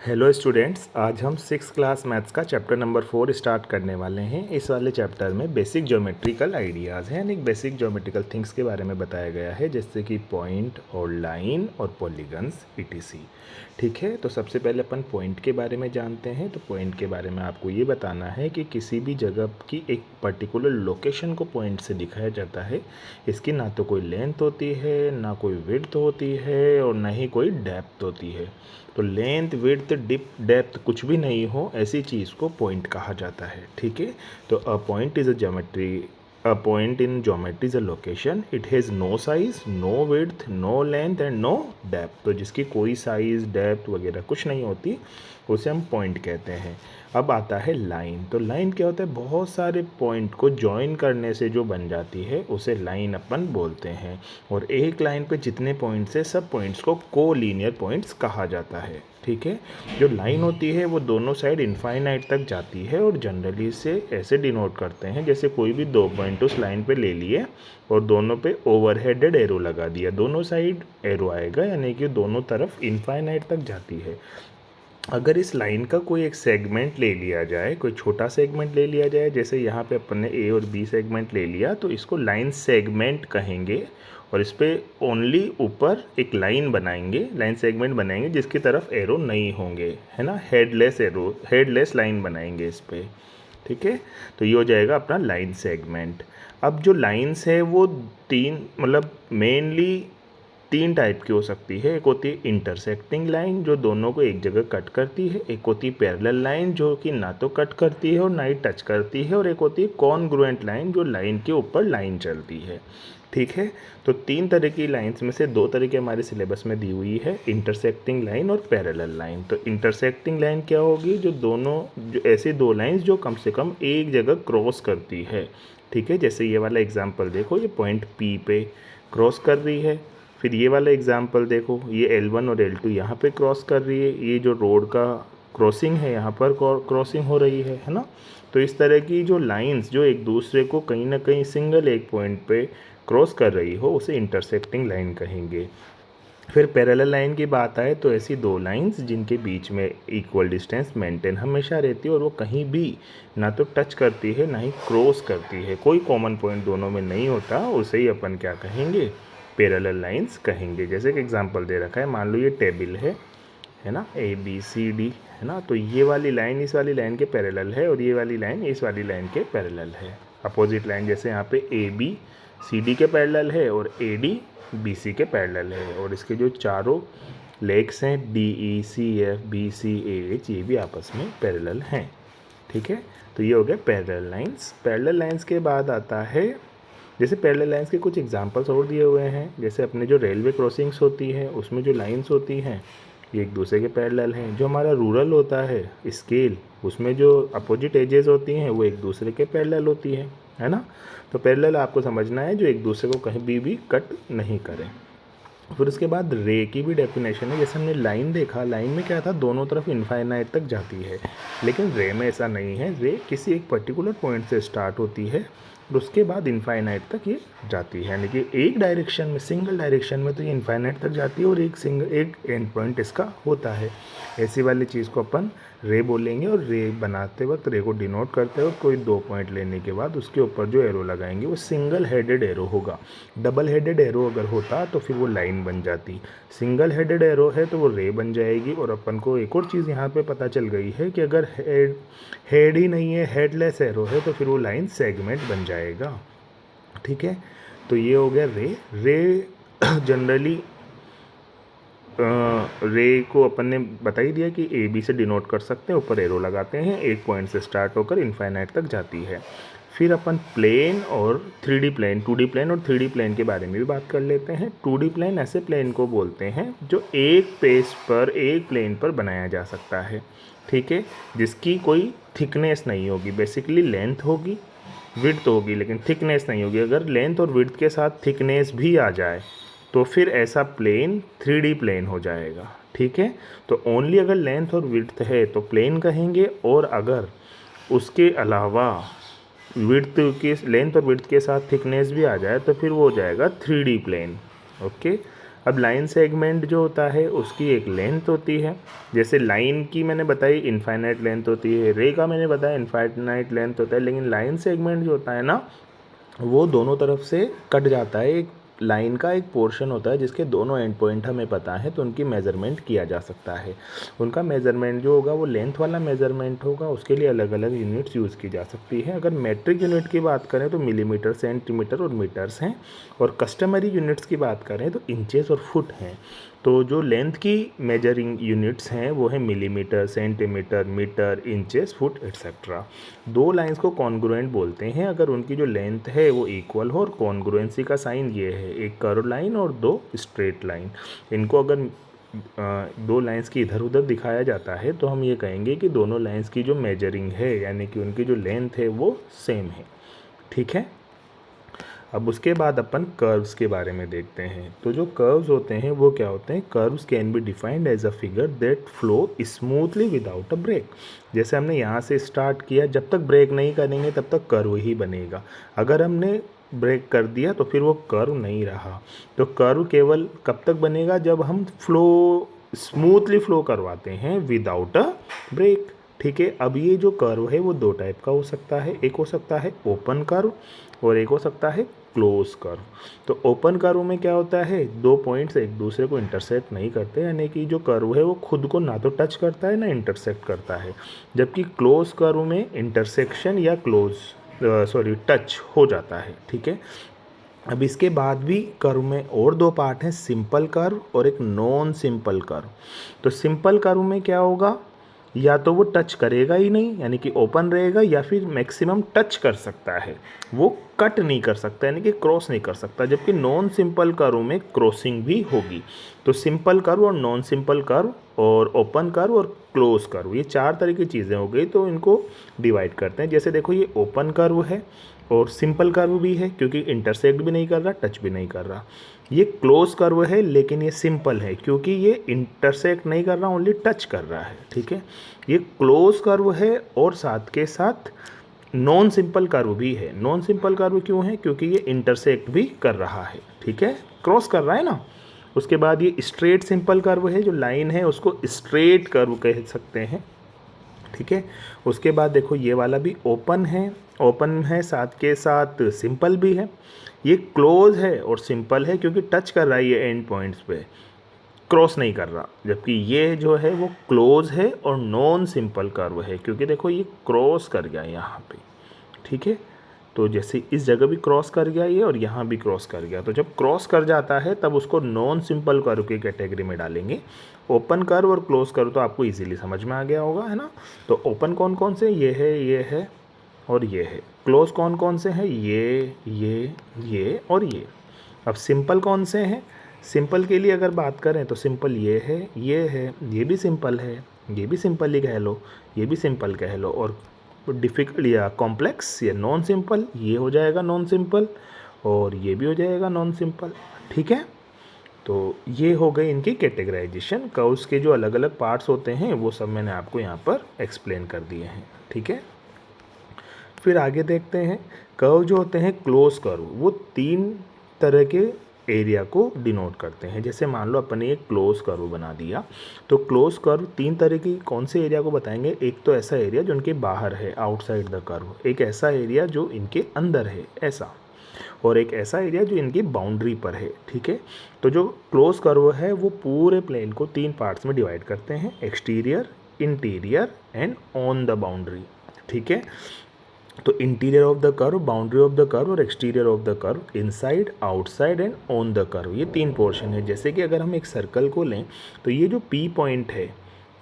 Hello students, आज हम 6th class maths का चैप्टर नंबर 4 स्टार्ट करने वाले हैं। इस वाले चैप्टर में बेसिक ज्योमेट्रिकल आइडियाज़ हैं, यानी बेसिक ज्योमेट्रिकल थिंग्स के बारे में बताया गया है, जैसे कि पॉइंट और लाइन और पॉलीगन्स ईटीसी। ठीक है, तो सबसे पहले अपन पॉइंट के बारे में जानते हैं। तो पॉइंट के बारे में आपको ये बताना है कि किसी भी जगह की एक पर्टिकुलर लोकेशन को पॉइंट से दिखाया जाता है। इसकी ना तो कोई लेंथ होती है, ना कोई विड्थ होती है और ना ही कोई डेप्थ होती है। तो लेंथ, विड्थ, डेप्थ कुछ भी नहीं हो, ऐसी चीज़ को पॉइंट कहा जाता है। ठीक है, तो a point is a point in geometry is a location. It has no size, no width, no length and no depth. तो जिसकी कोई साइज, डेप्थ वगैरह कुछ नहीं होती, उसे हम पॉइंट कहते हैं। अब आता है लाइन। तो लाइन क्या होता है? बहुत सारे पॉइंट को जॉइन करने से जो बन जाती है उसे लाइन अपन बोलते हैं। और एक लाइन पे जितने पॉइंट्स है, सब पॉइंट्स को कोलिनियर पॉइंट्स कहा जाता है। ठीक है, जो लाइन होती है वो दोनों साइड इनफाइनाइट तक जाती है और जनरली इसे ऐसे डिनोट करते हैं, जैसे कोई भी दो पॉइंट उस लाइन पे ले लिए और दोनों पे ओवरहेडेड एरो लगा दिया, दोनों साइड एरो आएगा, यानी कि दोनों तरफ इनफाइनाइट तक जाती है। अगर इस लाइन का कोई एक सेगमेंट ले लिया जाए, कोई छोटा सेगमेंट ले लिया जाए, जैसे यहाँ पे अपन ने ए और बी सेगमेंट ले लिया, तो इसको लाइन सेगमेंट कहेंगे। और इस पर ओनली ऊपर एक लाइन बनाएंगे, लाइन सेगमेंट बनाएंगे जिसकी तरफ एरो नहीं होंगे, है ना। हेडलेस एरो, हेडलेस लाइन बनाएंगे इस पर। ठीक है, तो ये हो जाएगा अपना लाइन सेगमेंट। अब जो लाइंस है वो मेनली तीन टाइप की हो सकती है। एक होती है इंटरसेक्टिंग लाइन, जो दोनों को एक जगह कट करती है। एक होती है पैरेलल लाइन, जो कि ना तो कट करती है और ना ही टच करती है। और एक होती है कॉन्ग्रुएंट लाइन, जो लाइन के ऊपर लाइन चलती है। ठीक है, तो तीन तरह की लाइंस में से दो तरह की हमारे सिलेबस में दी हुई है, इंटरसेक्टिंग लाइन और पैरेलल लाइन। तो इंटरसेक्टिंग लाइन क्या होगी? जो ऐसी दो लाइंस जो कम से कम एक जगह क्रॉस करती है। ठीक है, जैसे ये वाला एग्जाम्पल देखो, ये पॉइंट पी पे क्रॉस कर रही है। फिर ये वाला एग्जाम्पल देखो, ये L1 और L2 यहाँ पे क्रॉस कर रही है। ये जो रोड का क्रॉसिंग है, यहाँ पर क्रॉसिंग हो रही है ना। तो इस तरह की जो लाइंस जो एक दूसरे को कहीं ना कहीं सिंगल एक पॉइंट पे क्रॉस कर रही हो, उसे इंटरसेक्टिंग लाइन कहेंगे। फिर पैरेलल लाइन की बात आए तो ऐसी दो लाइंस जिनके बीच में इक्वल डिस्टेंस मेंटेन हमेशा रहती है और वो कहीं भी ना तो टच करती है ना ही क्रॉस करती है, कोई कॉमन पॉइंट दोनों में नहीं होता, उसे ही अपन क्या कहेंगे? पैरेलल लाइंस कहेंगे। जैसे कि एग्जांपल दे रखा है, मान लो ये टेबल है ना, ABCD, है ना। तो ये वाली लाइन इस वाली लाइन के पैरेलल है और ये वाली लाइन इस वाली लाइन के पैरेलल है। अपोजिट लाइन, जैसे यहाँ पे ABCD के पैरेलल है और AD BC के पैरेलल है। और इसके जो चारों लेग्स हैं DECF BCAH, ये भी आपस में पैरेलल हैं। ठीक है, तो ये हो गया पैरेलल लाइंस। पैरेलल लाइंस के बाद आता है, जैसे पैरेलल लाइंस के कुछ एग्जांपल्स और दिए हुए हैं। जैसे अपने जो रेलवे क्रॉसिंग्स होती है, उसमें जो लाइंस होती हैं ये एक दूसरे के पैरेलल हैं। जो हमारा रूरल होता है स्केल, उसमें जो अपोजिट एजेस होती हैं वो एक दूसरे के पैरेलल होती है ना। तो पैरेलल आपको समझना है, जो एक दूसरे को कहीं भी कट नहीं करें। फिर उसके बाद रे की भी डेफिनेशन है। जैसे हमने लाइन देखा, लाइन में क्या था, दोनों तरफ इनफाइनाइट तक जाती है, लेकिन रे में ऐसा नहीं है। रे किसी एक पर्टिकुलर पॉइंट से स्टार्ट होती है और उसके बाद इनफाइनाइट तक ये जाती है, यानी कि एक डायरेक्शन में, सिंगल डायरेक्शन में तो ये इनफाइनाइट तक जाती है और एक एंड पॉइंट इसका होता है। ऐसी वाली चीज़ को अपन रे बोलेंगे। और रे बनाते वक्त, रे को डिनोट करते वक्त, कोई दो पॉइंट लेने के बाद उसके ऊपर जो एरो लगाएंगे वो सिंगल हेडेड एरो होगा। डबल हेडेड एरो अगर होता तो फिर वो लाइन बन जाती। सिंगल हेडेड एरो है तो वो रे बन जाएगी। और अपन को एक और चीज़ यहाँ पे पता चल गई है कि अगर हेड ही नहीं है, हेडलेस एरो है, तो फिर वो लाइन सेगमेंट बन जाएगा। ठीक है, तो ये हो गया रे जनरली रे को अपन ने बता ही दिया कि AB से डिनोट कर सकते हैं, ऊपर एरो लगाते हैं, एक पॉइंट से स्टार्ट होकर इनफाइनाइट तक जाती है। फिर अपन प्लेन और 3D प्लेन, 2D प्लेन और 3D प्लेन के बारे में भी बात कर लेते हैं। 2D प्लेन ऐसे प्लेन को बोलते हैं जो एक पेज पर, एक प्लेन पर बनाया जा सकता है। ठीक है, जिसकी कोई थिकनेस नहीं होगी, बेसिकली लेंथ होगी, विड्थ होगी, लेकिन थिकनेस नहीं होगी। अगर लेंथ और विड्थ के साथ थिकनेस भी आ जाए तो फिर ऐसा प्लेन 3D प्लेन हो जाएगा। ठीक है, तो ओनली अगर लेंथ और विड्थ है तो प्लेन कहेंगे, और अगर उसके अलावा लेंथ और विड्थ के साथ थिकनेस भी आ जाए तो फिर वो हो जाएगा 3D प्लेन। ओके, अब लाइन सेगमेंट जो होता है उसकी एक लेंथ होती है, जैसे लाइन की मैंने बताई इनफाइनाइट लेंथ होती है, रे का मैंने बताया इनफाइनाइट लेंथ होता है, लेकिन लाइन सेगमेंट जो होता है ना वो दोनों तरफ से कट जाता है। एक लाइन का एक पोर्शन होता है जिसके दोनों एंड पॉइंट हमें पता है, तो उनकी मेज़रमेंट किया जा सकता है। उनका मेज़रमेंट जो होगा वो लेंथ वाला मेज़रमेंट होगा, उसके लिए अलग अलग यूनिट्स यूज़ की जा सकती है। अगर मेट्रिक यूनिट की बात करें तो मिलीमीटर, सेंटीमीटर और मीटर्स हैं, और कस्टमरी यूनिट्स की बात करें तो इंचेस और फुट हैं। तो जो लेंथ की मेजरिंग यूनिट्स हैं वो है millimetre, centimetre, metre, inches, foot etcetera. दो लाइंस को कॉन्ग्रुएंट बोलते हैं अगर उनकी जो लेंथ है वो इक्वल हो, और कॉन्ग्रुएंसी का साइन ये है, एक कर्व लाइन और दो स्ट्रेट लाइन। इनको अगर दो लाइंस की इधर उधर दिखाया जाता है तो हम ये कहेंगे कि दोनों लाइंस की जो मेजरिंग है यानी कि उनकी जो लेंथ है वो सेम है। ठीक है। अब उसके बाद अपन कर्व्स के बारे में देखते हैं। तो जो कर्व्स होते हैं वो क्या होते हैं? Curves can be defined as a figure that flow smoothly without a break. जैसे हमने यहाँ से स्टार्ट किया, जब तक ब्रेक नहीं करेंगे तब तक कर्व ही बनेगा। अगर हमने ब्रेक कर दिया तो फिर वो कर्व नहीं रहा। तो कर्व केवल कब तक बनेगा? जब हम फ्लो स्मूथली फ्लो करवाते हैं विदाउट अ ब्रेक। ठीक है। अब ये जो कर्व है वो दो टाइप का हो सकता है, एक हो सकता है ओपन कर्व और एक हो सकता है क्लोज कर्व। तो ओपन कर्व में क्या होता है, दो पॉइंट्स एक दूसरे को इंटरसेक्ट नहीं करते, यानी कि जो कर्व है वो खुद को ना तो टच करता है ना इंटरसेक्ट करता है। जबकि क्लोज कर्व में इंटरसेक्शन या टच हो जाता है। ठीक है। अब इसके बाद भी कर्व में और दो पार्ट हैं, सिंपल कर्व और एक नॉन सिंपल कर्व। तो सिंपल कर्व में क्या होगा, या तो वो टच करेगा ही नहीं यानी कि ओपन रहेगा, या फिर मैक्सिमम टच कर सकता है, वो कट नहीं कर सकता यानी कि क्रॉस नहीं कर सकता। जबकि नॉन सिंपल कर्व में क्रॉसिंग भी होगी। तो सिंपल कर्व और नॉन सिंपल कर्व और ओपन कर्व और क्लोज कर्व, ये चार तरह की चीज़ें हो गई। तो इनको डिवाइड करते हैं। जैसे देखो ये ओपन कर्व है और सिंपल कर्व भी है क्योंकि इंटरसेक्ट भी नहीं कर रहा, टच भी नहीं कर रहा। ये क्लोज कर्व है लेकिन ये सिंपल है क्योंकि ये इंटरसेक्ट नहीं कर रहा, ओनली टच कर रहा है। ठीक है। ये क्लोज कर्व है और साथ के साथ नॉन सिंपल कर्व भी है। नॉन सिंपल कर्व क्यों है? क्योंकि ये इंटरसेक्ट भी कर रहा है। ठीक है, क्रॉस कर रहा है ना। उसके बाद ये स्ट्रेट सिंपल कर्व है, जो लाइन है उसको स्ट्रेट कर्व कह सकते हैं। ठीक है। उसके बाद देखो ये वाला भी ओपन है साथ के साथ सिंपल भी है। ये क्लोज है और सिंपल है क्योंकि टच कर रहा है ये एंड पॉइंट्स पे, क्रॉस नहीं कर रहा। जबकि ये जो है वो क्लोज है और नॉन सिंपल कर्व है क्योंकि देखो ये क्रॉस कर गया यहाँ पे। ठीक है। तो जैसे इस जगह भी क्रॉस कर गया ये और यहाँ भी क्रॉस कर गया, तो जब क्रॉस कर जाता है तब उसको नॉन सिंपल कर्व की कैटेगरी में डालेंगे। ओपन कर्व और क्लोज कर्व तो आपको इजीली समझ में आ गया होगा, है ना। तो ओपन कौन कौन से? ये है और ये है। क्लोज कौन कौन से हैं? ये और ये। अब सिंपल कौन से हैं? सिंपल के लिए अगर बात करें तो सिंपल ये है, ये भी सिंपल है, ये भी सिंपल ही कह लो, ये भी सिंपल कह लो। और डिफ़िकल्ट या कॉम्प्लेक्स या नॉन सिंपल, ये हो जाएगा नॉन सिंपल और ये भी हो जाएगा नॉन सिंपल। ठीक है। तो ये हो गई इनकी कैटेगराइजेशन। कर्व्स के जो अलग अलग पार्ट्स होते हैं वो सब मैंने आपको यहाँ पर एक्सप्लेन कर दिए हैं। ठीक है। फिर आगे देखते हैं। कर्व जो होते हैं क्लोज कर्व, वो तीन तरह के एरिया को डिनोट करते हैं। जैसे मान लो अपन ने एक क्लोज कर्व बना दिया, तो क्लोज कर्व तीन तरह की कौन से एरिया को बताएंगे? एक तो ऐसा एरिया जो इनके बाहर है, आउटसाइड द कर्व, एक ऐसा एरिया जो इनके अंदर है, ऐसा, और एक ऐसा एरिया जो इनकी बाउंड्री पर है। ठीक है। तो जो क्लोज कर्व है वो पूरे प्लेन को तीन पार्ट्स में डिवाइड करते हैं, exterior, interior and on the boundary. ठीक है। तो interior of the curve, boundary of the curve और exterior of the curve, inside, outside and on the curve, ये तीन पोर्शन है। जैसे कि अगर हम एक सर्कल को लें तो ये जो पी पॉइंट है,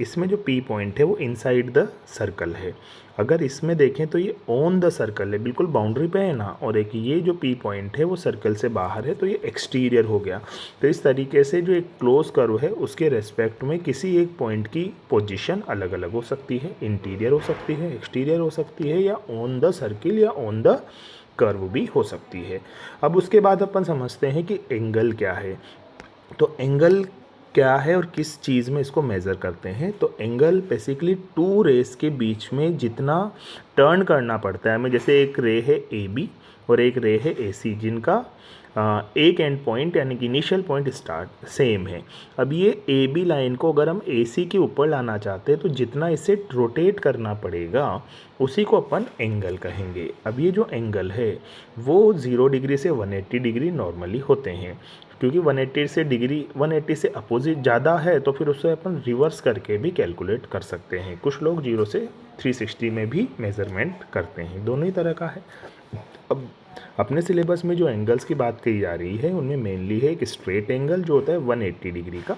इसमें जो पी पॉइंट है वो इनसाइड द सर्कल है। अगर इसमें देखें तो ये ऑन द सर्कल है, बिल्कुल बाउंड्री पे है ना। और एक ये जो पी पॉइंट है वो सर्कल से बाहर है, तो ये एक्सटीरियर हो गया। तो इस तरीके से जो एक क्लोज कर्व है उसके रेस्पेक्ट में किसी एक पॉइंट की पोजीशन अलग अलग हो सकती है, इंटीरियर हो सकती है, एक्सटीरियर हो सकती है, या ऑन द सर्किल या ऑन द कर्व भी हो सकती है। अब उसके बाद अपन समझते हैं कि एंगल क्या है। तो एंगल क्या है और किस चीज़ में इसको मेज़र करते हैं? तो एंगल बेसिकली टू रेस के बीच में जितना टर्न करना पड़ता है हमें, जैसे एक रे है ए बी और एक रे है ए सी, जिनका एक एंड पॉइंट यानी कि इनिशियल पॉइंट स्टार्ट सेम है। अब ये ए बी लाइन को अगर हम ए सी के ऊपर लाना चाहते हैं तो जितना इसे रोटेट करना पड़ेगा उसी को अपन एंगल कहेंगे। अब ये जो एंगल है वो 0 डिग्री से 180 डिग्री नॉर्मली होते हैं, क्योंकि 180 से अपोजिट ज़्यादा है तो फिर उससे अपन रिवर्स करके भी कैलकुलेट कर सकते हैं। कुछ लोग 0 से 360 में भी मेज़रमेंट करते हैं, दोनों ही तरह का है। अब अपने सिलेबस में जो एंगल्स की बात कही जा रही है उनमें मेनली है एक स्ट्रेट एंगल जो होता है 180 डिग्री का,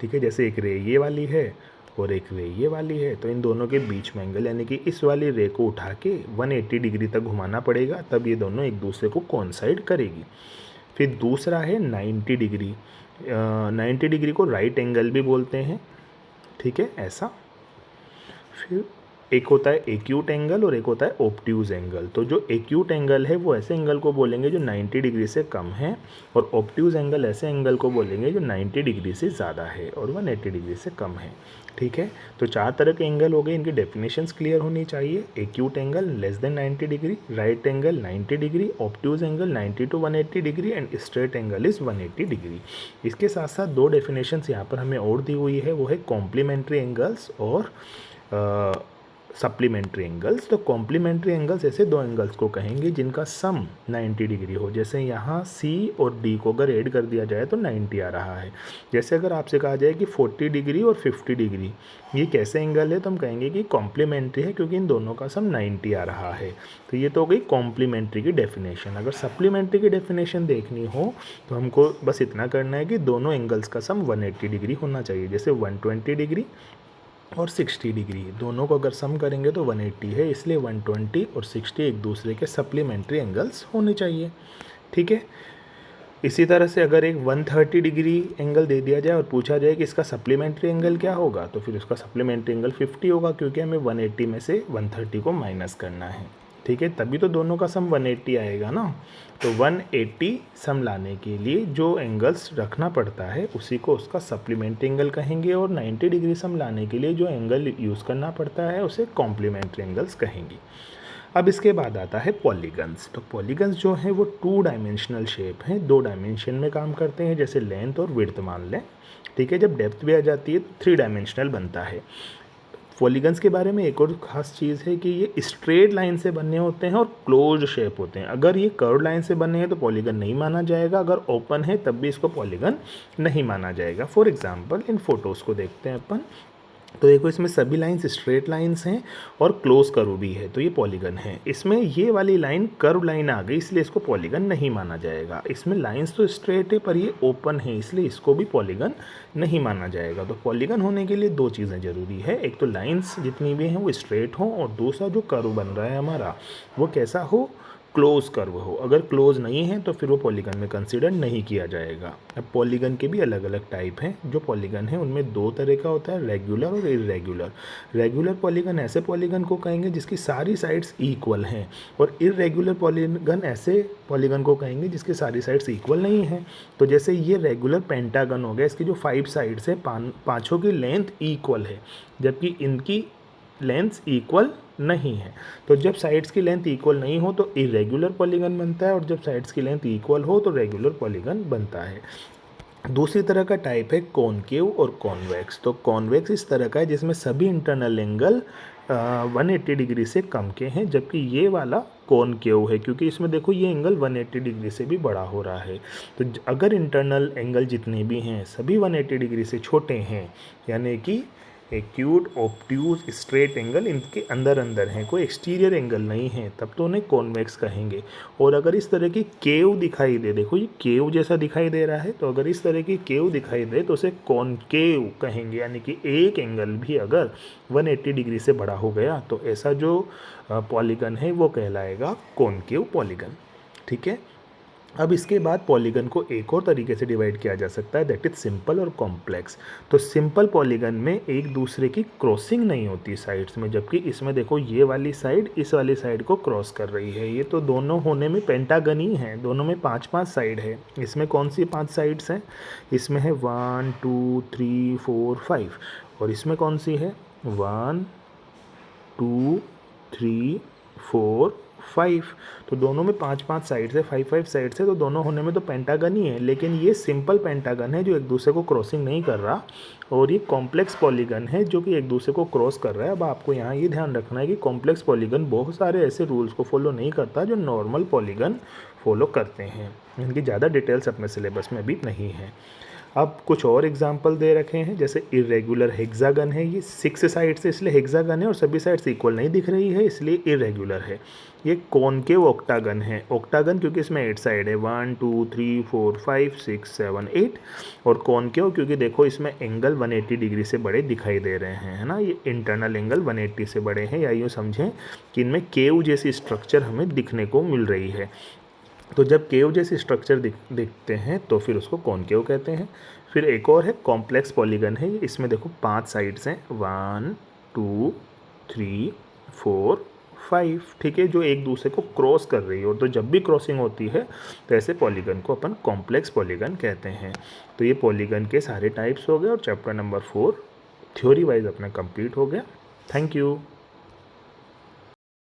ठीक है। जैसे एक रे ये वाली है और एक रे ये वाली है, तो इन दोनों के बीच में एंगल यानी कि इस वाली रे को उठा के 180 डिग्री तक घुमाना पड़ेगा, तब ये दोनों एक दूसरे को कोइंसाइड करेगी। फिर दूसरा है 90 डिग्री। 90 डिग्री को राइट एंगल भी बोलते हैं, ठीक है, ऐसा। फिर एक होता है एक्यूट एंगल और एक होता है ऑब्ट्यूज एंगल। तो जो एक्यूट एंगल है वो ऐसे एंगल को बोलेंगे जो 90 डिग्री से कम है, और ऑब्ट्यूज एंगल ऐसे एंगल को बोलेंगे जो 90 डिग्री से ज़्यादा है और 180 डिग्री से कम है, ठीक है। तो 4 तरह के एंगल हो गए, इनकी डेफिनेशंस क्लियर होनी चाहिए। Acute angle less than 90 degree, right angle 90 degree, obtuse angle 90 to 180 degree and straight angle is 180 degree. इसके साथ साथ 2 डेफिनेशंस यहाँ पर हमें और दी हुई है, वो है कॉम्प्लीमेंट्री एंगल्स और सप्लीमेंट्री एंगल्स। तो कॉम्प्लीमेंट्री एंगल्स ऐसे 2 एंगल्स को कहेंगे जिनका सम 90 डिग्री हो। जैसे यहाँ C और D को अगर ऐड कर दिया जाए तो 90 आ रहा है। जैसे अगर आपसे कहा जाए कि 40 डिग्री और 50 डिग्री ये कैसे एंगल है, तो हम कहेंगे कि कॉम्प्लीमेंट्री है क्योंकि इन दोनों का सम 90 आ रहा है। तो ये तो हो गई कॉम्प्लीमेंट्री की डेफिनेशन। अगर सप्लीमेंट्री की डेफिनेशन देखनी हो तो हमको बस इतना करना है कि दोनों एंगल्स का सम 180 डिग्री होना चाहिए। जैसे 120 डिग्री और 60 डिग्री दोनों को अगर सम करेंगे तो 180 है, इसलिए 120 और 60 एक दूसरे के सप्लीमेंट्री एंगल्स होने चाहिए, ठीक है। इसी तरह से अगर एक 130 डिग्री एंगल दे दिया जाए और पूछा जाए कि इसका सप्लीमेंट्री एंगल क्या होगा, तो फिर उसका सप्लीमेंट्री एंगल 50 होगा, क्योंकि हमें 180 में से 130 को माइनस करना है, ठीक है। तभी तो दोनों का सम 180 आएगा ना। तो 180 सम लाने के लिए जो एंगल्स रखना पड़ता है उसी को उसका सप्लीमेंट्री एंगल कहेंगे, और 90 डिग्री सम लाने के लिए जो एंगल यूज़ करना पड़ता है उसे कॉम्प्लीमेंट्री एंगल्स कहेंगे। अब इसके बाद आता है पॉलीगन्स। तो पॉलीगन्स जो हैं वो 2 डायमेंशनल शेप हैं, 2 डायमेंशन में काम करते हैं, जैसे लेंथ और विड्थ मान लें, ठीक है। जब डेप्थ भी आ जाती है तो 3 डायमेंशनल बनता है। पॉलीगन्स के बारे में एक और ख़ास चीज़ है कि ये स्ट्रेट लाइन से बने होते हैं और क्लोज शेप होते हैं। अगर ये कर्व लाइन से बने हैं तो पॉलीगन नहीं माना जाएगा, अगर ओपन है तब भी इसको पॉलीगन नहीं माना जाएगा। फॉर एग्जांपल इन फोटोज़ को देखते हैं अपन, तो देखो इसमें सभी लाइंस स्ट्रेट लाइंस हैं और क्लोज कर्व भी है, तो ये पॉलीगन है। इसमें ये वाली लाइन कर्व लाइन आ गई, इसलिए इसको पॉलीगन नहीं माना जाएगा। इसमें लाइंस तो स्ट्रेट है पर ये ओपन है, इसलिए इसको भी पॉलीगन नहीं माना जाएगा। तो पॉलीगन होने के लिए 2 चीज़ें ज़रूरी है, एक तो लाइंस जितनी भी हैं वो स्ट्रेट हो, और दूसरा जो कर्व बन रहा है हमारा वो कैसा हो, क्लोज कर्व हो। अगर क्लोज नहीं है तो फिर वो पॉलीगन में कंसीडर नहीं किया जाएगा। अब पॉलीगन के भी अलग अलग टाइप हैं। जो पॉलीगन है उनमें 2 तरह का होता है, रेगुलर और इरेगुलर। रेगुलर पॉलीगन ऐसे पॉलीगन को कहेंगे जिसकी सारी साइड्स इक्वल हैं, और इरेगुलर पॉलीगन ऐसे पॉलीगन को कहेंगे जिसकी सारी साइड्स इक्वल नहीं हैं। तो जैसे ये रेगुलर पेंटागन हो गया, इसकी जो 5 साइड्स है पाँचों की लेंथ इक्वल है, जबकि इनकी लेंथ इक्वल नहीं है। तो जब साइड्स की लेंथ इक्वल नहीं हो तो इरेगुलर पॉलीगन बनता है, और जब साइड्स की लेंथ इक्वल हो तो रेगुलर पॉलीगन बनता है। दूसरी तरह का टाइप है कॉनकेव और कॉन्वेक्स। तो कॉन्वेक्स इस तरह का है जिसमें सभी इंटरनल एंगल 180 डिग्री से कम के हैं, जबकि ये वाला कॉनकेव है क्योंकि इसमें देखो ये एंगल 180 डिग्री से भी बड़ा हो रहा है। तो अगर इंटरनल एंगल जितने भी हैं सभी 180 डिग्री से छोटे हैं, यानी कि एक्यूट, ऑब्ट्यूज, स्ट्रेट एंगल इनके अंदर अंदर हैं, कोई एक्सटीरियर एंगल नहीं है, तब तो उन्हें कॉन्वेक्स कहेंगे। और अगर इस तरह की केव दिखाई दे, देखो ये केव जैसा दिखाई दे रहा है, तो अगर इस तरह की केव दिखाई दे तो उसे कॉनकेव कहेंगे, यानी कि एक एंगल भी अगर 180 डिग्री से बड़ा हो गया तो ऐसा जो पॉलीगन है वो कहलाएगा कॉनकेव पॉलीगन, ठीक है। अब इसके बाद पॉलीगन को एक और तरीके से डिवाइड किया जा सकता है, दैट इज सिंपल और कॉम्प्लेक्स। तो सिंपल पॉलीगन में एक दूसरे की क्रॉसिंग नहीं होती साइड्स में, जबकि इसमें देखो ये वाली साइड इस वाली साइड को क्रॉस कर रही है। ये तो दोनों होने में पेंटागन ही है, दोनों में 5-5 साइड है। इसमें कौन सी 5 साइड्स हैं, इसमें है 1 2 3 4 5, और इसमें कौन सी है 1 2 3 4 5। तो दोनों में 5-5 साइड्स है, 5-5 साइड्स है, तो दोनों होने में तो पेंटागन ही है, लेकिन ये सिंपल पेंटागन है जो एक दूसरे को क्रॉसिंग नहीं कर रहा, और ये कॉम्प्लेक्स पॉलीगन है जो कि एक दूसरे को क्रॉस कर रहा है। अब आपको यहाँ ये ध्यान रखना है कि कॉम्प्लेक्स पॉलीगन बहुत सारे ऐसे रूल्स को फॉलो नहीं करता जो नॉर्मल पॉलीगन फॉलो करते हैं। इनकी ज़्यादा डिटेल्स अपने सिलेबस में भी नहीं है। अब कुछ और एग्जाम्पल दे रखे हैं, जैसे इरेगुलर हेक्सागन है, ये 6 साइड्स है इसलिए हेक्सागन है, और सभी साइड्स इक्वल नहीं दिख रही है इसलिए इरेगुलर है। ये कॉनकेव ऑक्टागन है, ऑक्टागन क्योंकि इसमें 8 साइड है, 1 2 3 4 5 6 7 8, और कॉनकेव क्योंकि देखो इसमें एंगल 180 डिग्री से बड़े दिखाई दे रहे हैं, है ना, ये इंटरनल एंगल 180 से बड़े हैं, या यूँ समझें कि इनमें केव जैसी स्ट्रक्चर हमें दिखने को मिल रही है। तो जब केव जैसी स्ट्रक्चर दिखते हैं तो फिर उसको कॉनकेव कहते हैं। फिर एक और है कॉम्प्लेक्स पॉलीगन है, इसमें देखो 5 साइड्स हैं, 1 2 3 4 5, ठीक है, जो एक दूसरे को क्रॉस कर रही है, और तो जब भी क्रॉसिंग होती है तो ऐसे पॉलीगन को अपन कॉम्प्लेक्स पॉलीगन कहते हैं। तो ये पॉलीगन के सारे टाइप्स हो गए, और चैप्टर नंबर 4 थ्योरी वाइज अपना कंप्लीट हो गया। Thank you.